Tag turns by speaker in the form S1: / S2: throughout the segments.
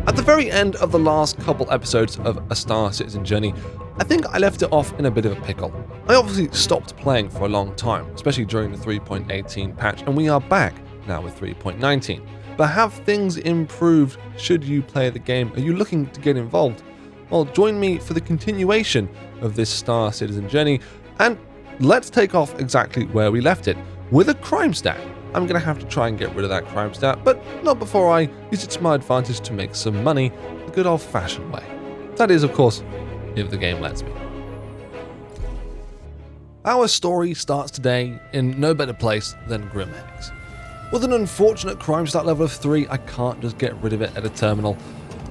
S1: At the very end of the last couple episodes of A Star Citizen Journey, I think I left it off in a bit of a pickle. I obviously stopped playing for a long time, especially during the 3.18 patch, and we are back now with 3.19. But have things improved should you play the game? Are you looking to get involved? Well, join me for the continuation of this Star Citizen Journey, and let's take off exactly where we left it, with a crime stat. I'm going to have to try and get rid of that crime stat, but not before I use it to my advantage to make some money the good old-fashioned way. That is, of course, if the game lets me. Our story starts today in no better place than Grimhex. With an unfortunate crime stat level of 3, I can't just get rid of it at a terminal.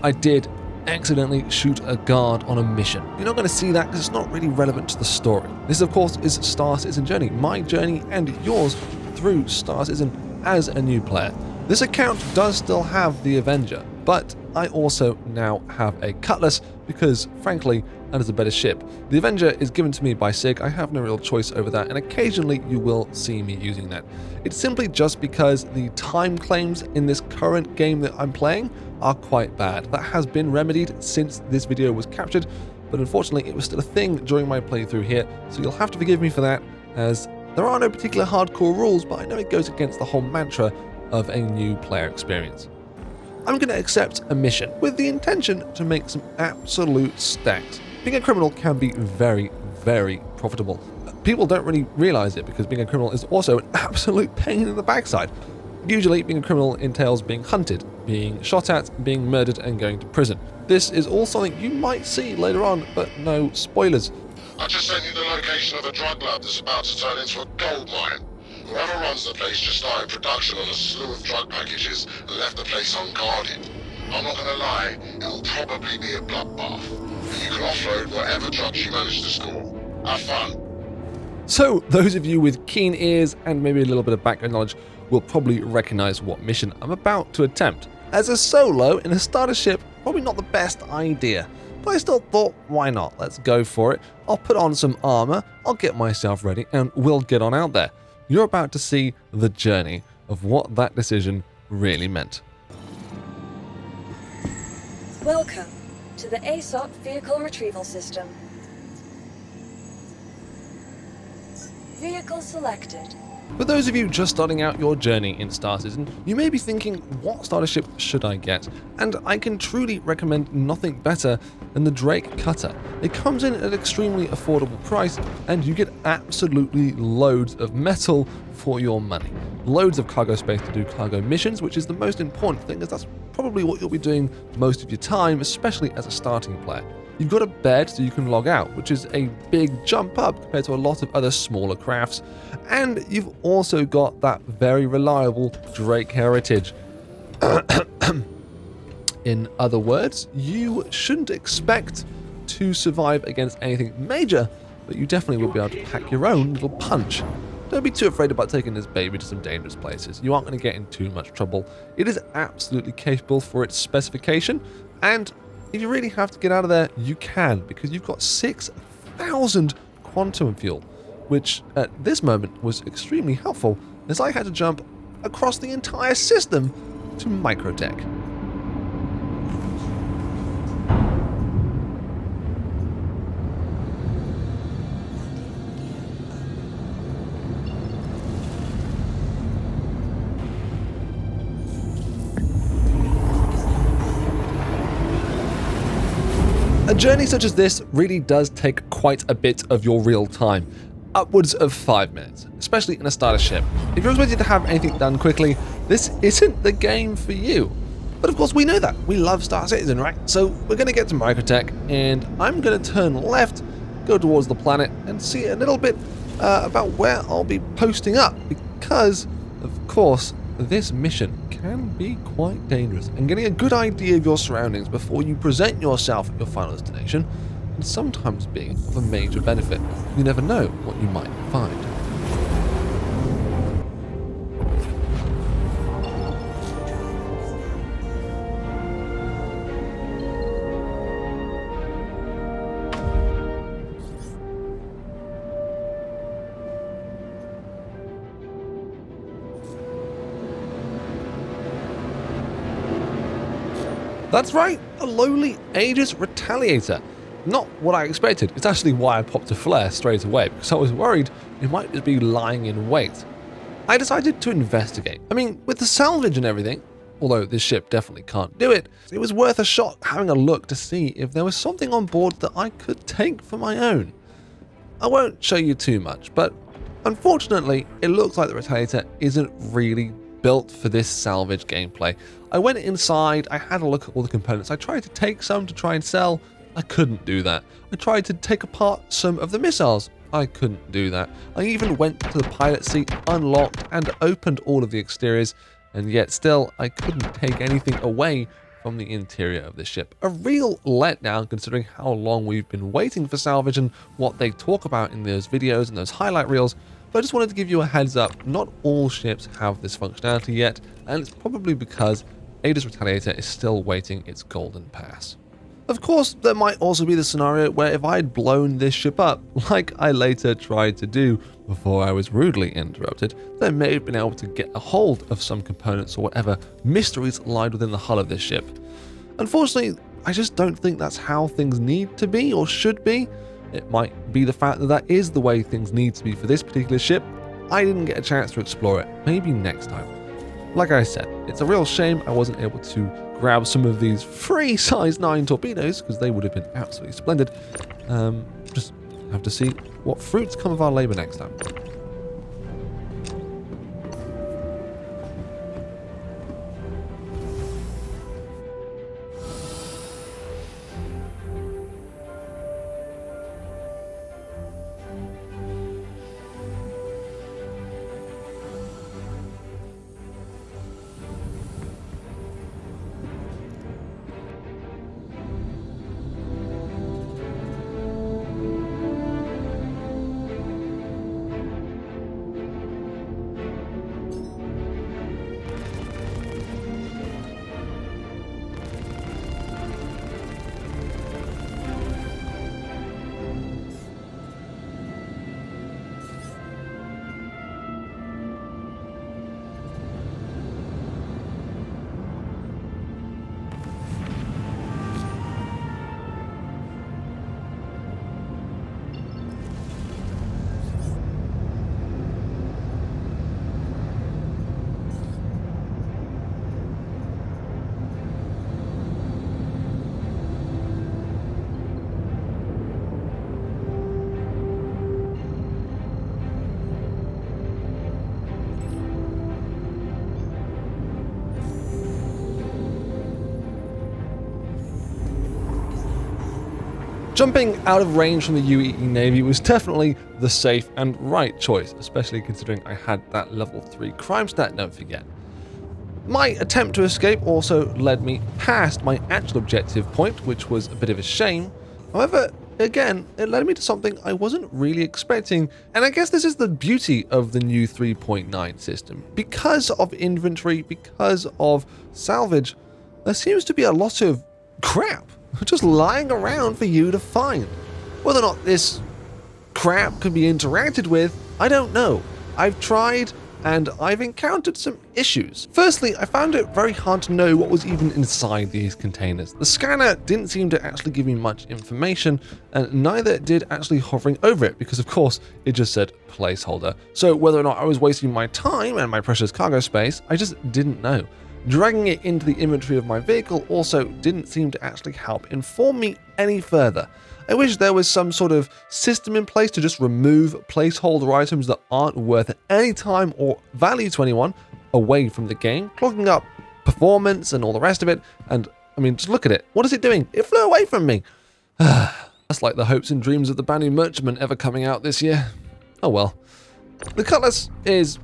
S1: I did accidentally shoot a guard on a mission. You're not going to see that because it's not really relevant to the story. This, of course, is Star Citizen Journey, my journey and yours through Star Citizen as a new player. This account does still have the Avenger, but I also now have a Cutlass because, frankly, that is a better ship. The Avenger is given to me by SIG, I have no real choice over that, and occasionally you will see me using that. It's simply just because the time claims in this current game that I'm playing are quite bad. That has been remedied since this video was captured, but unfortunately it was still a thing during my playthrough here, so you'll have to forgive me for that, as there are no particular hardcore rules, but I know it goes against the whole mantra of a new player experience. I'm going to accept a mission with the intention to make some absolute stacks. Being a criminal can be very, very profitable. People don't really realize it because being a criminal is also an absolute pain in the backside. Usually, being a criminal entails being hunted, being shot at, being murdered, and going to prison. This is all something you might see later on, but no spoilers.
S2: I just sent you the location of a drug lab that's about to turn into a gold mine. Whoever runs the place just started production on a slew of drug packages and left the place unguarded. I'm not gonna lie, it'll probably be a bloodbath. But you can offload whatever drugs you manage to score. Have fun.
S1: So, those of you with keen ears and maybe a little bit of background knowledge will probably recognize what mission I'm about to attempt. As a solo in a starter ship, probably not the best idea. But I still thought, why not? Let's go for it. I'll put on some armor, I'll get myself ready, and we'll get on out there. You're about to see the journey of what that decision really meant.
S3: Welcome to the ASOP Vehicle Retrieval System. Vehicle selected.
S1: For those of you just starting out your journey in Star Citizen, you may be thinking, what starter ship should I get? And I can truly recommend nothing better than the Drake Cutter. It comes in at an extremely affordable price, and you get absolutely loads of metal for your money. Loads of cargo space to do cargo missions, which is the most important thing, as that's probably what you'll be doing most of your time, especially as a starting player. You've got a bed so you can log out, which is a big jump up compared to a lot of other smaller crafts. And you've also got that very reliable Drake heritage. In other words, you shouldn't expect to survive against anything major, but you definitely will be able to pack your own little punch. Don't be too afraid about taking this baby to some dangerous places. You aren't going to get in too much trouble. It is absolutely capable for its specification, and if you really have to get out of there, you can, because you've got 6,000 quantum fuel, which at this moment was extremely helpful, as I had to jump across the entire system to Microtech. A journey such as this really does take quite a bit of your real time, upwards of 5 minutes, especially in a starter ship. If you're expected to have anything done quickly, this isn't the game for you. But of course we know that, we love Star Citizen, right? So we're going to get to Microtech, and I'm going to turn left, go towards the planet, and see a little bit about where I'll be posting up, because, of course, this mission can be quite dangerous, and getting a good idea of your surroundings before you present yourself at your final destination can sometimes be of a major benefit. You never know what you might find. That's right, a lowly Aegis Retaliator. Not what I expected. It's actually why I popped a flare straight away, because I was worried it might just be lying in wait. I decided to investigate. I mean, with the salvage and everything, although this ship definitely can't do it, it was worth a shot having a look to see if there was something on board that I could take for my own. I won't show you too much, but unfortunately, it looks like the Retaliator isn't really built for this salvage gameplay. I went inside, I had a look at all the components, I tried to take some to try and sell, I couldn't do that. I tried to take apart some of the missiles, I couldn't do that. I even went to the pilot seat, unlocked and opened all of the exteriors, and yet still I couldn't take anything away from the interior of the ship. A real letdown considering how long we've been waiting for salvage and what they talk about in those videos and those highlight reels. But I just wanted to give you a heads up, not all ships have this functionality yet, and it's probably because Aegis Retaliator is still waiting its golden pass. Of course, there might also be the scenario where if I had blown this ship up, like I later tried to do before I was rudely interrupted, then I may have been able to get a hold of some components or whatever mysteries lied within the hull of this ship. Unfortunately, I just don't think that's how things need to be or should be. It might be the fact that that is the way things need to be for this particular ship. I didn't get a chance to explore it. Maybe next time. Like I said, it's a real shame I wasn't able to grab some of these free size 9 torpedoes because they would have been absolutely splendid. Just have to see what fruits come of our labor next time. Jumping out of range from the UEE Navy was definitely the safe and right choice, especially considering I had that level 3 crime stat, don't forget. My attempt to escape also led me past my actual objective point, which was a bit of a shame. However, again, it led me to something I wasn't really expecting, and I guess this is the beauty of the new 3.9 system. Because of inventory, because of salvage, there seems to be a lot of crap just lying around for you to find. Whether or not this crap can be interacted with, I don't know. I've tried and I've encountered some issues. Firstly, I found it very hard to know what was even inside these containers. The scanner didn't seem to actually give me much information, and neither did actually hovering over it, because of course it just said placeholder. So whether or not I was wasting my time and my precious cargo space, I just didn't know. Dragging it into the inventory of my vehicle also didn't seem to actually help inform me any further. I wish there was some sort of system in place to just remove placeholder items that aren't worth any time or value to anyone away from the game, clogging up performance and all the rest of it. And I mean, just look at it. What is it doing? It flew away from me. That's like the hopes and dreams of the Banu Merchantman ever coming out this year. Oh well. The Cutlass is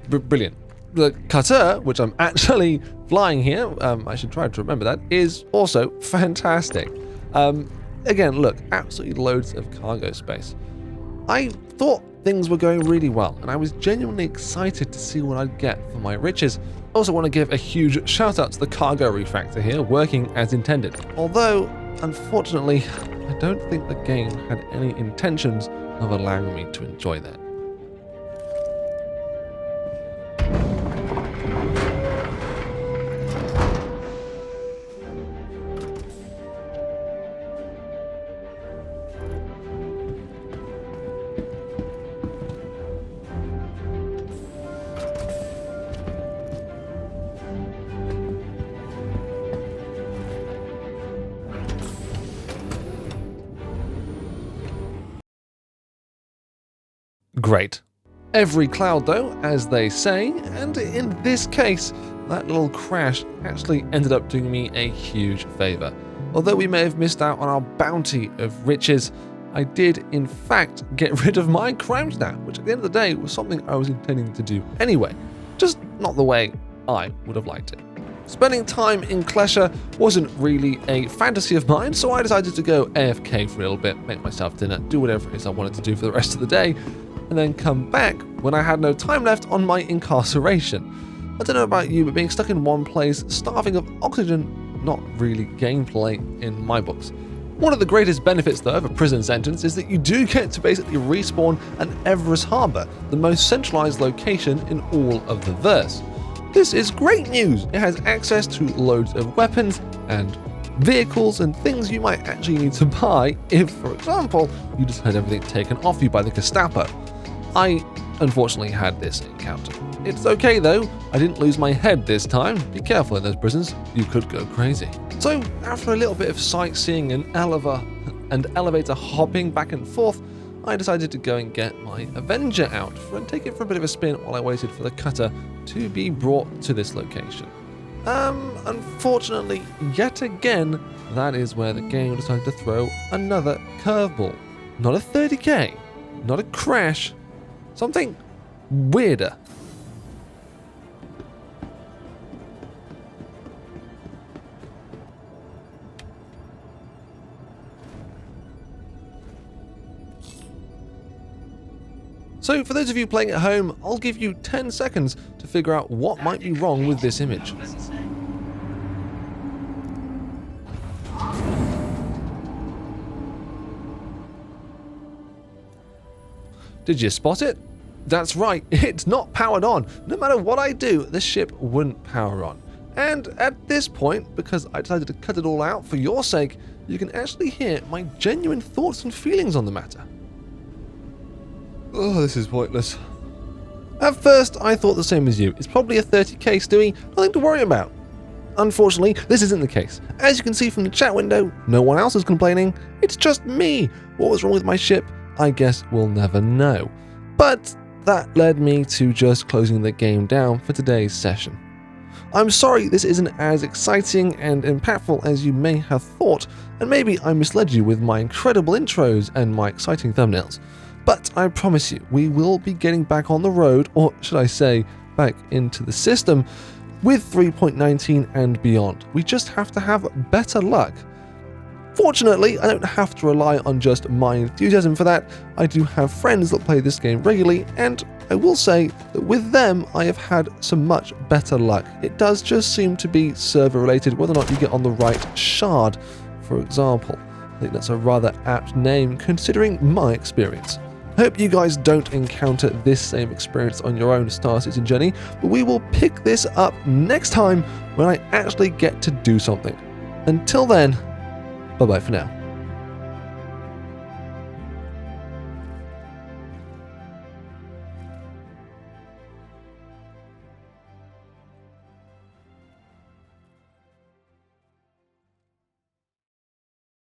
S1: brilliant. The cutter, which I'm actually flying here, I should try to remember that, is also fantastic. Again, look, absolutely loads of cargo space. I thought things were going really well, and I was genuinely excited to see what I'd get for my riches. I also want to give a huge shout out to the cargo refactor here, working as intended. Although, unfortunately, I don't think the game had any intentions of allowing me to enjoy that. Great. Every cloud though, as they say, and in this case, that little crash actually ended up doing me a huge favour. Although we may have missed out on our bounty of riches, I did in fact get rid of my crime stat, which at the end of the day was something I was intending to do anyway, just not the way I would have liked it. Spending time in Klesha wasn't really a fantasy of mine, so I decided to go AFK for a little bit, make myself dinner, do whatever it is I wanted to do for the rest of the day, and then come back when I had no time left on my incarceration. I don't know about you, but being stuck in one place, starving of oxygen, not really gameplay in my books. One of the greatest benefits though of a prison sentence is that you do get to basically respawn at Everest Harbour, the most centralised location in all of the verse. This is great news! It has access to loads of weapons and vehicles and things you might actually need to buy if, for example, you just had everything taken off you by the Gestapo. I unfortunately had this encounter. It's okay though, I didn't lose my head this time. Be careful in those prisons, you could go crazy. So after a little bit of sightseeing and elevator hopping back and forth, I decided to go and get my Avenger out and take it for a bit of a spin while I waited for the cutter to be brought to this location. Unfortunately, yet again, that is where the game decided to throw another curveball. Not a 30k, not a crash, something weirder. So for those of you playing at home, I'll give you 10 seconds to figure out what might be wrong with this image. Did you spot it? That's right, it's not powered on. No matter what I do, the ship wouldn't power on. And at this point, because I decided to cut it all out for your sake, you can actually hear my genuine thoughts and feelings on the matter. Oh, this is pointless. At first, I thought the same as you. It's probably a 30k, Stewie, nothing to worry about. Unfortunately, this isn't the case. As you can see from the chat window, no one else is complaining. It's just me. What was wrong with my ship? I guess we'll never know. But that led me to just closing the game down for today's session. I'm sorry this isn't as exciting and impactful as you may have thought, and maybe I misled you with my incredible intros and my exciting thumbnails. But I promise you, we will be getting back on the road, or should I say, back into the system, with 3.19 and beyond. We just have to have better luck. Fortunately, I don't have to rely on just my enthusiasm for that. I do have friends that play this game regularly, and I will say that with them, I have had some much better luck. It does just seem to be server related, whether or not you get on the right shard, for example. I think that's a rather apt name considering my experience. I hope you guys don't encounter this same experience on your own Star Citizen journey, but we will pick this up next time when I actually get to do something. Until then, bye-bye for now.